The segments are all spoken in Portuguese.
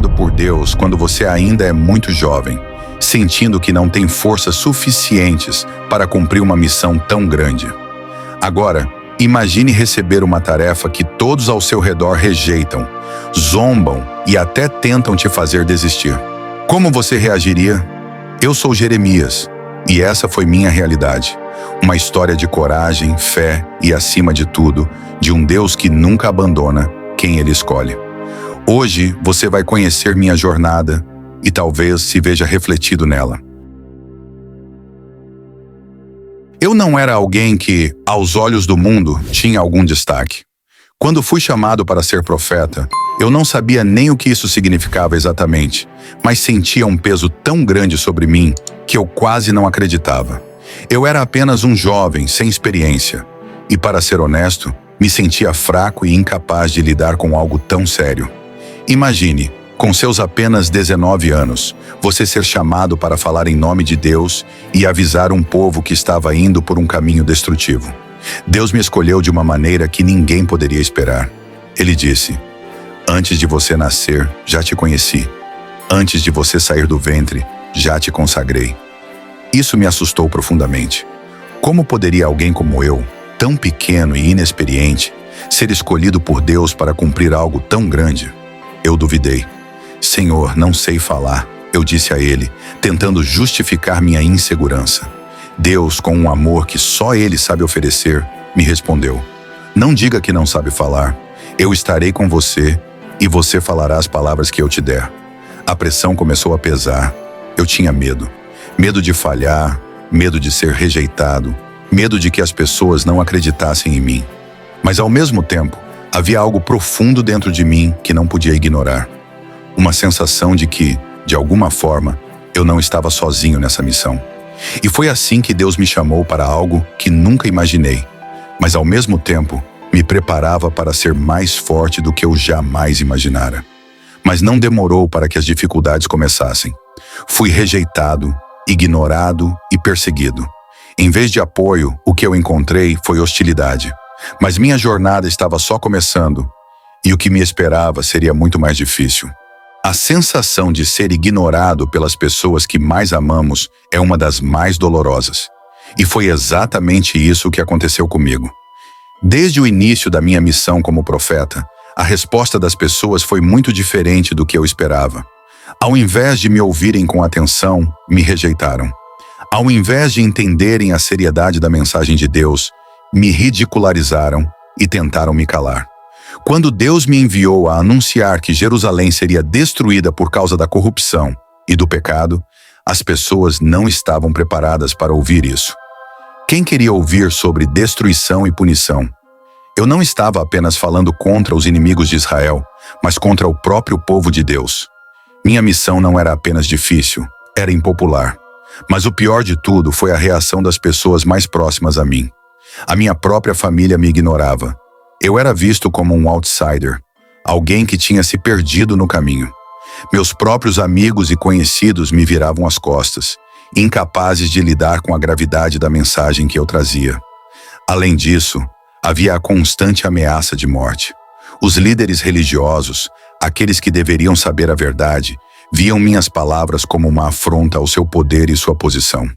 chamado por Deus quando você ainda é muito jovem, sentindo que não tem forças suficientes para cumprir uma missão tão grande. Agora, imagine receber uma tarefa que todos ao seu redor rejeitam, zombam e até tentam te fazer desistir. Como você reagiria? Eu sou Jeremias, e essa foi minha realidade. Uma história de coragem, fé e, acima de tudo, de um Deus que nunca abandona quem Ele escolhe. Hoje você vai conhecer minha jornada e talvez se veja refletido nela. Eu não era alguém que, aos olhos do mundo, tinha algum destaque. Quando fui chamado para ser profeta, eu não sabia nem o que isso significava exatamente, mas sentia um peso tão grande sobre mim que eu quase não acreditava. Eu era apenas um jovem, sem experiência, e, para ser honesto, me sentia fraco e incapaz de lidar com algo tão sério. Imagine, com seus apenas 19 anos, você ser chamado para falar em nome de Deus e avisar um povo que estava indo por um caminho destrutivo. Deus me escolheu de uma maneira que ninguém poderia esperar. Ele disse: "Antes de você nascer, já te conheci. Antes de você sair do ventre, já te consagrei." Isso me assustou profundamente. Como poderia alguém como eu, tão pequeno e inexperiente, ser escolhido por Deus para cumprir algo tão grande? Eu duvidei. "Senhor, não sei falar", eu disse a Ele, tentando justificar minha insegurança. Deus, com um amor que só Ele sabe oferecer, me respondeu: "Não diga que não sabe falar. Eu estarei com você e você falará as palavras que eu te der." A pressão começou a pesar. Eu tinha medo. Medo de falhar, medo de ser rejeitado, medo de que as pessoas não acreditassem em mim. Mas, ao mesmo tempo, havia algo profundo dentro de mim que não podia ignorar. Uma sensação de que, de alguma forma, eu não estava sozinho nessa missão. E foi assim que Deus me chamou para algo que nunca imaginei, mas ao mesmo tempo me preparava para ser mais forte do que eu jamais imaginara. Mas não demorou para que as dificuldades começassem. Fui rejeitado, ignorado e perseguido. Em vez de apoio, o que eu encontrei foi hostilidade. Mas minha jornada estava só começando, e o que me esperava seria muito mais difícil. A sensação de ser ignorado pelas pessoas que mais amamos é uma das mais dolorosas. E foi exatamente isso que aconteceu comigo. Desde o início da minha missão como profeta, a resposta das pessoas foi muito diferente do que eu esperava. Ao invés de me ouvirem com atenção, me rejeitaram. Ao invés de entenderem a seriedade da mensagem de Deus, me ridicularizaram e tentaram me calar. Quando Deus me enviou a anunciar que Jerusalém seria destruída por causa da corrupção e do pecado, as pessoas não estavam preparadas para ouvir isso. Quem queria ouvir sobre destruição e punição? Eu não estava apenas falando contra os inimigos de Israel, mas contra o próprio povo de Deus. Minha missão não era apenas difícil, era impopular. Mas o pior de tudo foi a reação das pessoas mais próximas a mim. A minha própria família me ignorava. Eu era visto como um outsider, alguém que tinha se perdido no caminho. Meus próprios amigos e conhecidos me viravam as costas, incapazes de lidar com a gravidade da mensagem que eu trazia. Além disso, havia a constante ameaça de morte. Os líderes religiosos, aqueles que deveriam saber a verdade, viam minhas palavras como uma afronta ao seu poder e sua posição.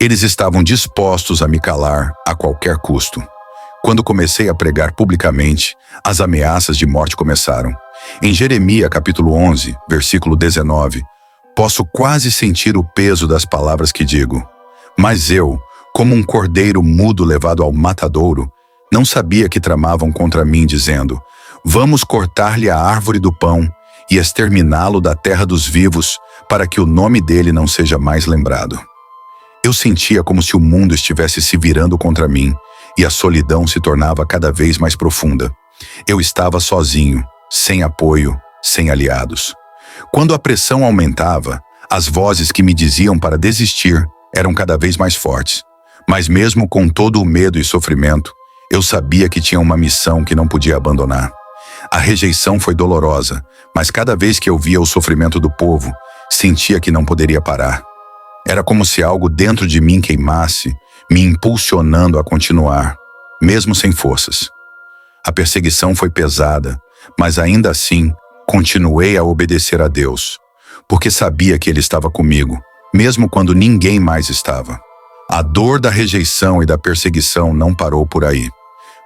Eles estavam dispostos a me calar a qualquer custo. Quando comecei a pregar publicamente, as ameaças de morte começaram. Em Jeremias capítulo 11, versículo 19, posso quase sentir o peso das palavras que digo. Mas eu, como um cordeiro mudo levado ao matadouro, não sabia que tramavam contra mim, dizendo: "Vamos cortar-lhe a árvore do pão e exterminá-lo da terra dos vivos, para que o nome dele não seja mais lembrado." Eu sentia como se o mundo estivesse se virando contra mim, e a solidão se tornava cada vez mais profunda. Eu estava sozinho, sem apoio, sem aliados. Quando a pressão aumentava, as vozes que me diziam para desistir eram cada vez mais fortes. Mas mesmo com todo o medo e sofrimento, eu sabia que tinha uma missão que não podia abandonar. A rejeição foi dolorosa, mas cada vez que eu via o sofrimento do povo, sentia que não poderia parar. Era como se algo dentro de mim queimasse, me impulsionando a continuar, mesmo sem forças. A perseguição foi pesada, mas ainda assim, continuei a obedecer a Deus, porque sabia que Ele estava comigo, mesmo quando ninguém mais estava. A dor da rejeição e da perseguição não parou por aí.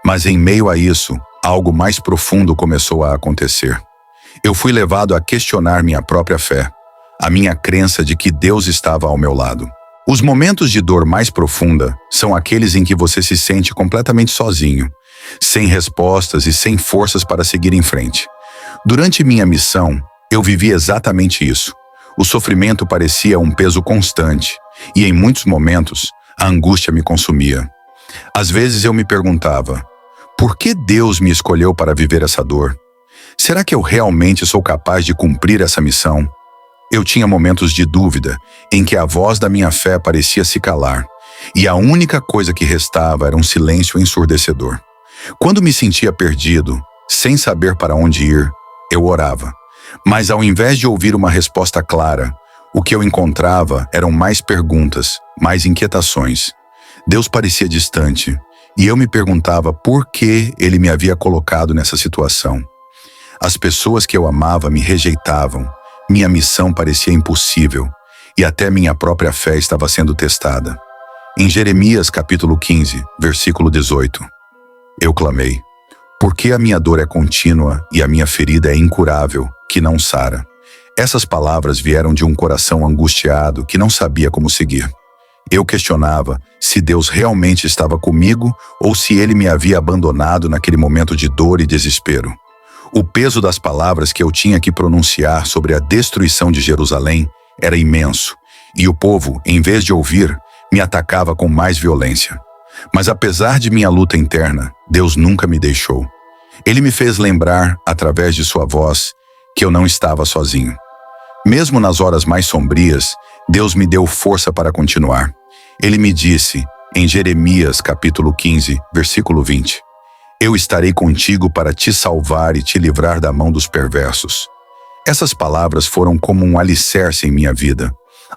Mas em meio a isso, algo mais profundo começou a acontecer. Eu fui levado a questionar minha própria fé, a minha crença de que Deus estava ao meu lado. Os momentos de dor mais profunda são aqueles em que você se sente completamente sozinho, sem respostas e sem forças para seguir em frente. Durante minha missão, eu vivi exatamente isso. O sofrimento parecia um peso constante, e em muitos momentos, a angústia me consumia. Às vezes eu me perguntava, por que Deus me escolheu para viver essa dor? Será que eu realmente sou capaz de cumprir essa missão? Eu tinha momentos de dúvida, em que a voz da minha fé parecia se calar, e a única coisa que restava era um silêncio ensurdecedor. Quando me sentia perdido, sem saber para onde ir, eu orava. Mas ao invés de ouvir uma resposta clara, o que eu encontrava eram mais perguntas, mais inquietações. Deus parecia distante, e eu me perguntava por que Ele me havia colocado nessa situação. As pessoas que eu amava me rejeitavam, minha missão parecia impossível, e até minha própria fé estava sendo testada. Em Jeremias capítulo 15, versículo 18, eu clamei, por que a minha dor é contínua e a minha ferida é incurável, que não sara? Essas palavras vieram de um coração angustiado que não sabia como seguir. Eu questionava se Deus realmente estava comigo ou se Ele me havia abandonado naquele momento de dor e desespero. O peso das palavras que eu tinha que pronunciar sobre a destruição de Jerusalém era imenso, e o povo, em vez de ouvir, me atacava com mais violência. Mas apesar de minha luta interna, Deus nunca me deixou. Ele me fez lembrar, através de sua voz, que eu não estava sozinho. Mesmo nas horas mais sombrias, Deus me deu força para continuar. Ele me disse, em Jeremias capítulo 15, versículo 20, eu estarei contigo para te salvar e te livrar da mão dos perversos. Essas palavras foram como um alicerce em minha vida,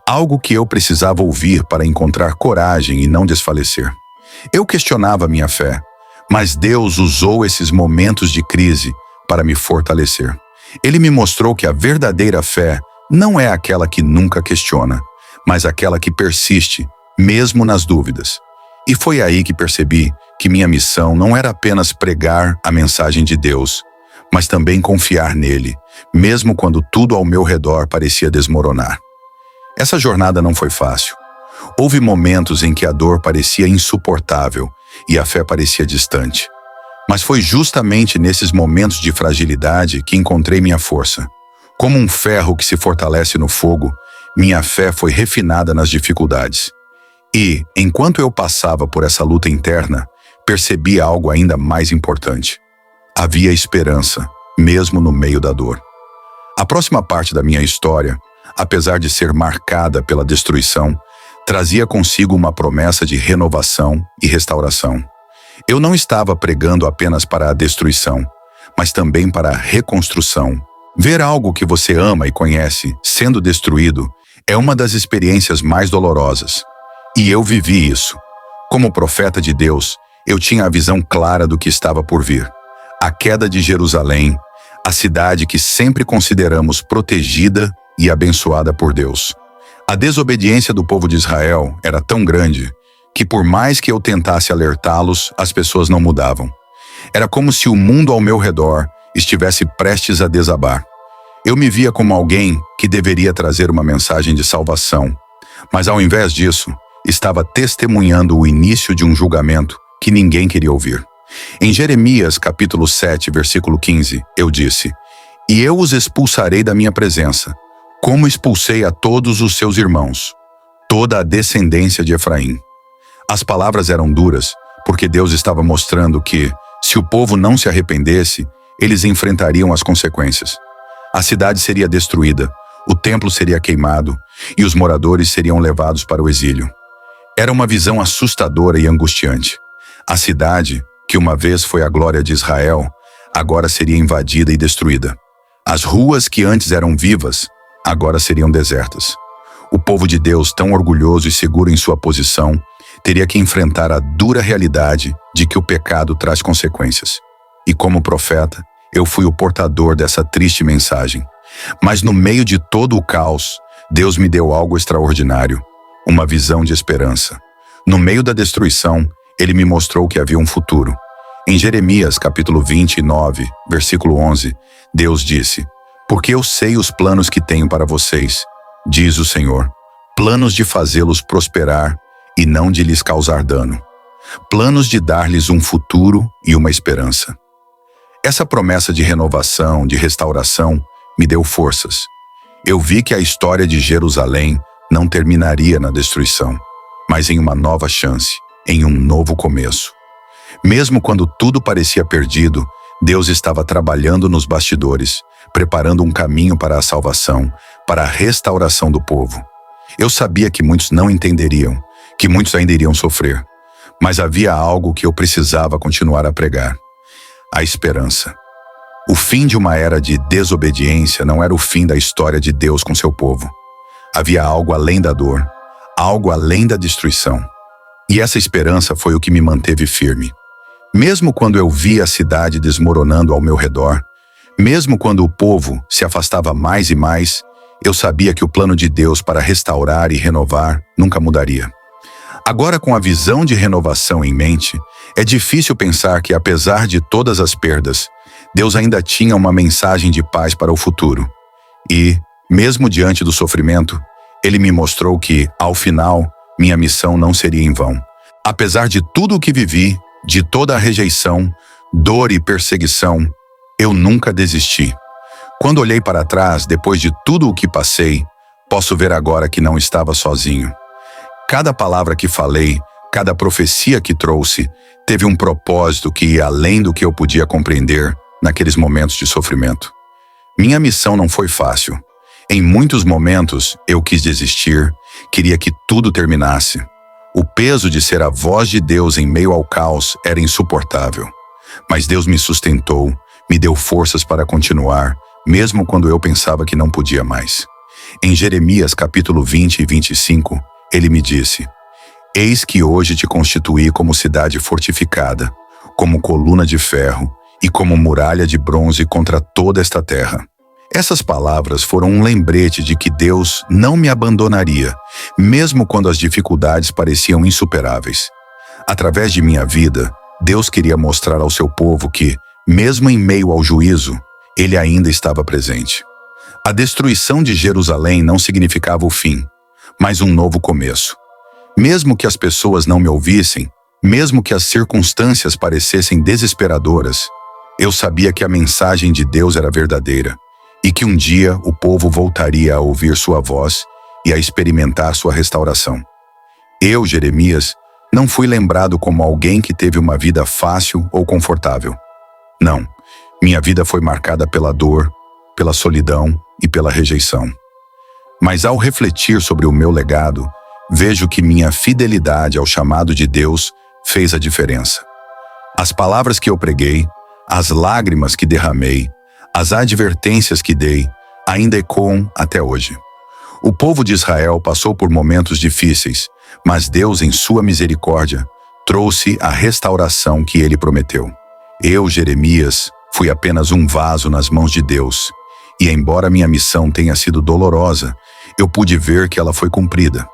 algo que eu precisava ouvir para encontrar coragem e não desfalecer. Eu questionava minha fé, mas Deus usou esses momentos de crise para me fortalecer. Ele me mostrou que a verdadeira fé não é aquela que nunca questiona, mas aquela que persiste, mesmo nas dúvidas. E foi aí que percebi que minha missão não era apenas pregar a mensagem de Deus, mas também confiar nele, mesmo quando tudo ao meu redor parecia desmoronar. Essa jornada não foi fácil. Houve momentos em que a dor parecia insuportável e a fé parecia distante. Mas foi justamente nesses momentos de fragilidade que encontrei minha força. Como um ferro que se fortalece no fogo, minha fé foi refinada nas dificuldades. E, enquanto eu passava por essa luta interna, percebi algo ainda mais importante. Havia esperança, mesmo no meio da dor. A próxima parte da minha história, apesar de ser marcada pela destruição, trazia consigo uma promessa de renovação e restauração. Eu não estava pregando apenas para a destruição, mas também para a reconstrução. Ver algo que você ama e conhece sendo destruído é uma das experiências mais dolorosas. E eu vivi isso. Como profeta de Deus, eu tinha a visão clara do que estava por vir. A queda de Jerusalém, a cidade que sempre consideramos protegida e abençoada por Deus. A desobediência do povo de Israel era tão grande que, por mais que eu tentasse alertá-los, as pessoas não mudavam. Era como se o mundo ao meu redor estivesse prestes a desabar. Eu me via como alguém que deveria trazer uma mensagem de salvação, mas ao invés disso, estava testemunhando o início de um julgamento que ninguém queria ouvir. Em Jeremias capítulo 7, versículo 15, eu disse, e eu os expulsarei da minha presença, como expulsei a todos os seus irmãos, toda a descendência de Efraim. As palavras eram duras, porque Deus estava mostrando que, se o povo não se arrependesse, eles enfrentariam as consequências. A cidade seria destruída, o templo seria queimado e os moradores seriam levados para o exílio. Era uma visão assustadora e angustiante. A cidade, que uma vez foi a glória de Israel, agora seria invadida e destruída. As ruas que antes eram vivas, agora seriam desertas. O povo de Deus, tão orgulhoso e seguro em sua posição, teria que enfrentar a dura realidade de que o pecado traz consequências. E como profeta, eu fui o portador dessa triste mensagem. Mas no meio de todo o caos, Deus me deu algo extraordinário, uma visão de esperança. No meio da destruição, Ele me mostrou que havia um futuro. Em Jeremias, capítulo 29, versículo 11, Deus disse: "Porque eu sei os planos que tenho para vocês, diz o Senhor, planos de fazê-los prosperar e não de lhes causar dano, planos de dar-lhes um futuro e uma esperança." Essa promessa de renovação, de restauração, me deu forças. Eu vi que a história de Jerusalém não terminaria na destruição, mas em uma nova chance, em um novo começo. Mesmo quando tudo parecia perdido, Deus estava trabalhando nos bastidores, preparando um caminho para a salvação, para a restauração do povo. Eu sabia que muitos não entenderiam, que muitos ainda iriam sofrer, mas havia algo que eu precisava continuar a pregar: a esperança. O fim de uma era de desobediência não era o fim da história de Deus com seu povo. Havia algo além da dor, algo além da destruição. E essa esperança foi o que me manteve firme. Mesmo quando eu via a cidade desmoronando ao meu redor, mesmo quando o povo se afastava mais e mais, eu sabia que o plano de Deus para restaurar e renovar nunca mudaria. Agora, com a visão de renovação em mente, é difícil pensar que, apesar de todas as perdas, Deus ainda tinha uma mensagem de paz para o futuro. E, mesmo diante do sofrimento, Ele me mostrou que, ao final, minha missão não seria em vão. Apesar de tudo o que vivi, de toda a rejeição, dor e perseguição, eu nunca desisti. Quando olhei para trás, depois de tudo o que passei, posso ver agora que não estava sozinho. Cada palavra que falei, cada profecia que trouxe, teve um propósito que ia além do que eu podia compreender naqueles momentos de sofrimento. Minha missão não foi fácil. Em muitos momentos, eu quis desistir, queria que tudo terminasse. O peso de ser a voz de Deus em meio ao caos era insuportável. Mas Deus me sustentou, me deu forças para continuar, mesmo quando eu pensava que não podia mais. Em Jeremias capítulo 20 e 25, Ele me disse: "Eis que hoje te constituí como cidade fortificada, como coluna de ferro e como muralha de bronze contra toda esta terra." Essas palavras foram um lembrete de que Deus não me abandonaria, mesmo quando as dificuldades pareciam insuperáveis. Através de minha vida, Deus queria mostrar ao seu povo que, mesmo em meio ao juízo, Ele ainda estava presente. A destruição de Jerusalém não significava o fim, mas um novo começo. Mesmo que as pessoas não me ouvissem, mesmo que as circunstâncias parecessem desesperadoras, eu sabia que a mensagem de Deus era verdadeira e que um dia o povo voltaria a ouvir sua voz e a experimentar sua restauração. Eu, Jeremias, não fui lembrado como alguém que teve uma vida fácil ou confortável. Não, minha vida foi marcada pela dor, pela solidão e pela rejeição. Mas ao refletir sobre o meu legado, vejo que minha fidelidade ao chamado de Deus fez a diferença. As palavras que eu preguei, as lágrimas que derramei, as advertências que dei, ainda ecoam até hoje. O povo de Israel passou por momentos difíceis, mas Deus, em sua misericórdia, trouxe a restauração que Ele prometeu. Eu, Jeremias, fui apenas um vaso nas mãos de Deus, e embora minha missão tenha sido dolorosa, eu pude ver que ela foi cumprida.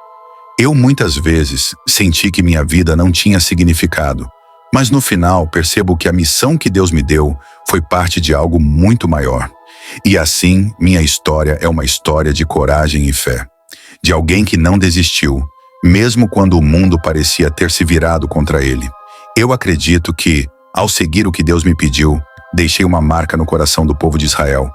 Eu muitas vezes senti que minha vida não tinha significado, mas no final percebo que a missão que Deus me deu foi parte de algo muito maior. E assim, minha história é uma história de coragem e fé, de alguém que não desistiu, mesmo quando o mundo parecia ter se virado contra ele. Eu acredito que, ao seguir o que Deus me pediu, deixei uma marca no coração do povo de Israel.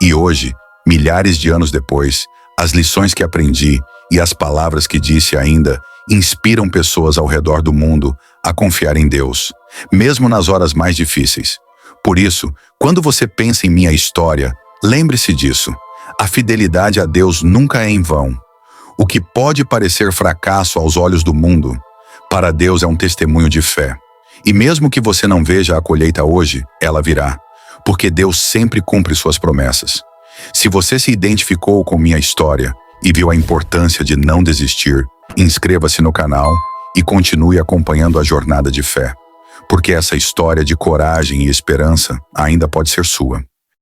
E hoje, milhares de anos depois, as lições que aprendi e as palavras que disse ainda inspiram pessoas ao redor do mundo a confiar em Deus, mesmo nas horas mais difíceis. Por isso, quando você pensa em minha história, lembre-se disso. A fidelidade a Deus nunca é em vão. O que pode parecer fracasso aos olhos do mundo, para Deus é um testemunho de fé. E mesmo que você não veja a colheita hoje, ela virá, porque Deus sempre cumpre suas promessas. Se você se identificou com minha história e viu a importância de não desistir, inscreva-se no canal e continue acompanhando a jornada de fé, porque essa história de coragem e esperança ainda pode ser sua.